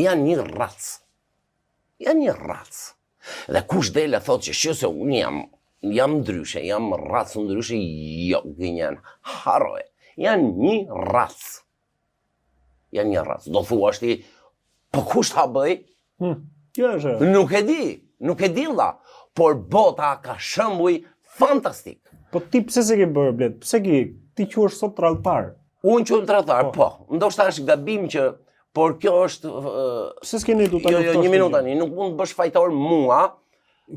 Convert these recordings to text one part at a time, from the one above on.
janë një racë. Janë një racë. Dhe kush dele thot që se unë jam ndryshe, jam racë ndryshe, jo, gënjen, haroje. Janë një racë. Janë një racë. Do thua është ti, po kush ta bëj? Nuk e di dha, por bota ka shembuj fantastik. Po ti pse se ke bërë blet? Pse ti quhesh sot tradhtar? Unë quhem tradhtar, po. Ndoshta është gabim që, por kjo është pse s'keni du ta luftosh? Jo, një minutë tani, nuk mund të bësh fajtor mua.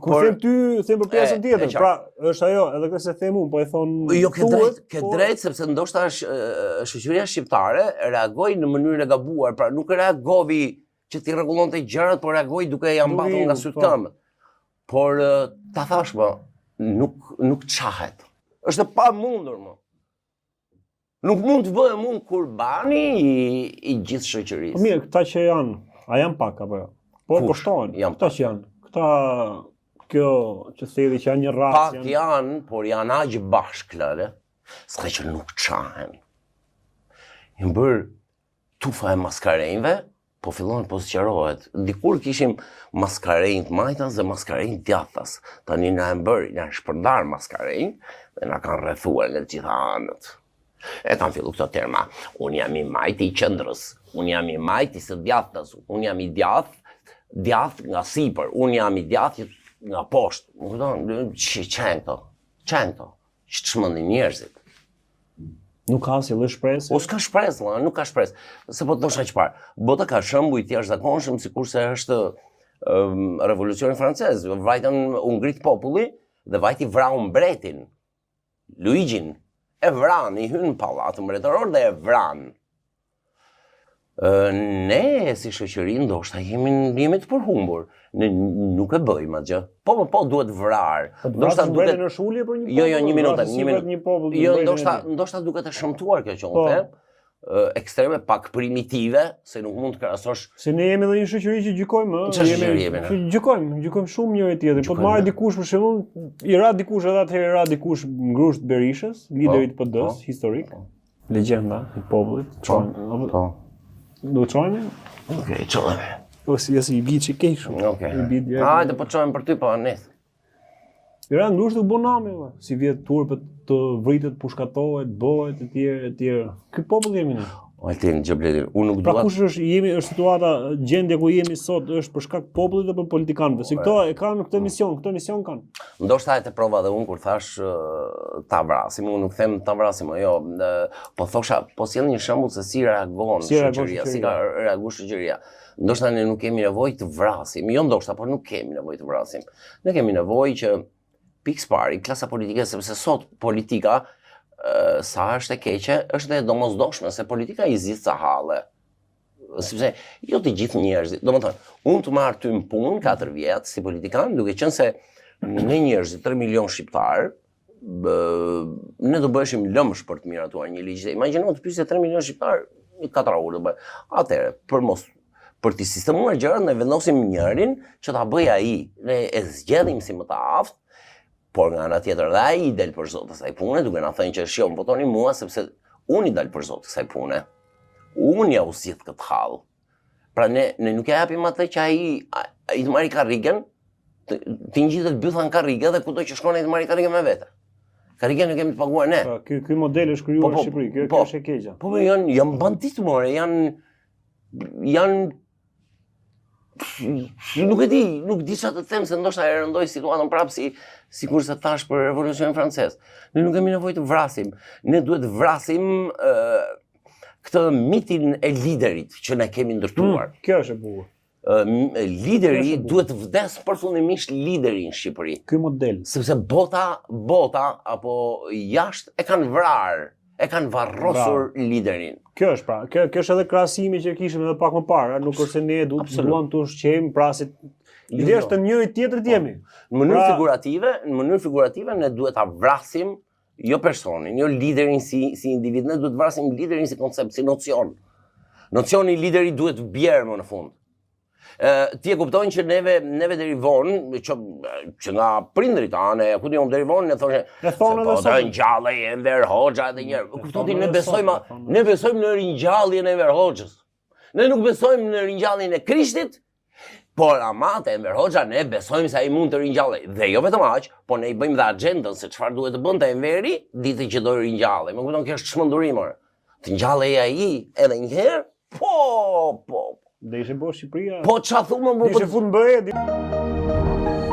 Kur them ty, them për pjesën tjetër. Pra, është ajo, edhe këtë se them unë, po e thon. Jo, ke drejt sepse ndoshta shoqëria shqiptare reagoi në mënyrën e gabuar, pra nuk reagovi që ti rregullonte gjërat, por reagoi duke ja mbathur nga sytë këmbët. Por ta thash më, nuk çahet. Është e pamundur më. Nuk mund të bëhem unë kurbani i gjithë shoqërisë. Po mirë, këta që janë, a janë pak apo jo? Po kushtohen. Këta që janë. Këta kjo që thëri që janë një racë. Pak janë, por janë aq bashkëllare, s'ka që nuk çahen. Jam bërë tufa e maskarenjve, po fillon po sqarohet. Dikur kishim maskarenjë të majtas dhe maskarenjë djathtas. Tani na e bërë, na shpërndar maskarenjë dhe na kanë rrethuar në të gjitha anët. E kanë fillu këto terma. Unë jam i majti i qendrës, unë jam i majti së djathtas, unë jam i djath nga sipër, unë jam i djath nga poshtë. Më kupton, çen këto, që çmendin njerëzit. Nuk ka si dhe shpresë? O s'ka shpresë, nuk ka shpresë. Se po të thosha çfarë, bota ka shembuj të jashtëzakonshëm sikurse është revolucioni francez. Vajtën u ngrit populli dhe vajti vrau mbretin, Luigjin. E vran, i hyn në pallat mbretëror dhe e vran. Ne si shoqëri ndoshta jemi të përhumbur. Ne nuk e bëjmë atë gjë. Po duhet vrar. Ndoshta duhet në shulje për një popull. Jo, një minutë. Jo, ndoshta duket e shëmtuar kjo që unë them. Ekstreme pak primitive, se nuk mund të krahasosh. Se ne jemi edhe një shoqëri që gjykojmë, gjykojmë shumë njëri tjetrin. Po të marrë dikush për shembull, i ra dikush edhe atëherë ra dikush ngrusht Berishës, liderit PD-s historik, legjenda e popullit. Po. Do të çojmë? Okej, çojmë. Ose i bie çike shumë. Okej. Hajde po çojmë për ty po anis. I ra ngrusht u boname, si vjet turpët të vritet, pushkatohet, bëhet etj. Ky popull jemi ne. Altin Xhabletin, unë nuk dua. Pra kush është situata, gjendja ku jemi sot është për shkak të popullit apo politikanëve? Si këto e kanë këtë mision kanë. Ndoshta e të prova dhe unë kur thash ta vrasim, unë nuk them ta vrasim, jo, po thosha, po sjell një shembull se si reagon shoqëria, si ka reaguar shoqëria. Ndoshta ne nuk kemi nevojë të vrasim, jo ndoshta, por nuk kemi nevojë të vrasim. Ne kemi nevojë që pikë pari, klasa politike, sepse sot politika, sa është e keqe, është e domosdoshme, se politika i zgjidh sa halle. Sepse jo të gjithë njerëzit, domethënë, unë të marr ty në punë 4 vjet si politikan, duke qenë se ne njerëzit 3 milion shqiptar, ne do bëheshim lëmsh për të miratuar një ligj. Imagjino të pyesë 3 milion shqiptar, 4 orë do bëj. Atëherë, për të sistemuar gjërat, ne vendosim njërin që ta bëj ai. Ne e zgjedhim si më të aftë. Por nga ana tjetër dhe ai i del për zot kësaj pune, duke na thënë që shjo, më votoni mua sepse unë i dal për zot kësaj pune. Unë ja u zgjidh këtë hall. Pra ne nuk e japim atë që ai të marrë karrigën, ti ngjitet bytha në karrigë dhe kudo që shkon ai të marrë karrigën me vete. Karrigën e kemi të paguar ne. Ky model është krijuar në Shqipëri, kjo është e keqja. Po janë banditë more, janë nuk e di, nuk di çfarë të them se ndoshta e rëndoj situatën prapë sikur se thash për revolucionin francez. Ne nuk kemi nevojë të vrasim. Ne duhet të vrasim këtë mitin e liderit që ne kemi ndërtuar. Kjo është e bukur. Lideri duhet të vdes përfundimisht lideri në Shqipëri. Ky model. Sepse bota apo jashtë e kanë vrarë. E kanë varrosur liderin. Kjo është pra, kjo është edhe krahasimi që kishim edhe pak më parë, nuk është se ne duam të ushqejmë prasit. Ideja është të njëri tjetrit jemi. Në mënyrë figurative ne duhet ta vrasim jo personin, jo liderin si individ, ne duhet të vrasim liderin si koncept, si nocion. Nocioni i liderit duhet bjerë më në fund. Ti e kuptojnë që neve deri vonë, që nga prindrit anë, ku diom deri vonë, ne thoshte, po të ngjallë e Enver Hoxha edhe një herë. Kuptoni, ne besojmë në ringjalljen e Enver Hoxhës. Ne nuk besojmë në ringjalljen e Krishtit, por ama te Enver Hoxha ne besojmë se ai mund të ringjallej. Dhe jo vetëm aq, por ne I bëjmë dhe agjendën se çfarë duhet të bënte Enveri ditën që do ringjallej. Më kupton, kjo është çmenduri more. Të ngjallej ai edhe një herë? Po. Dhe ishte bo Shqipëria. Po çfarë thumë më? Ishte fund BE.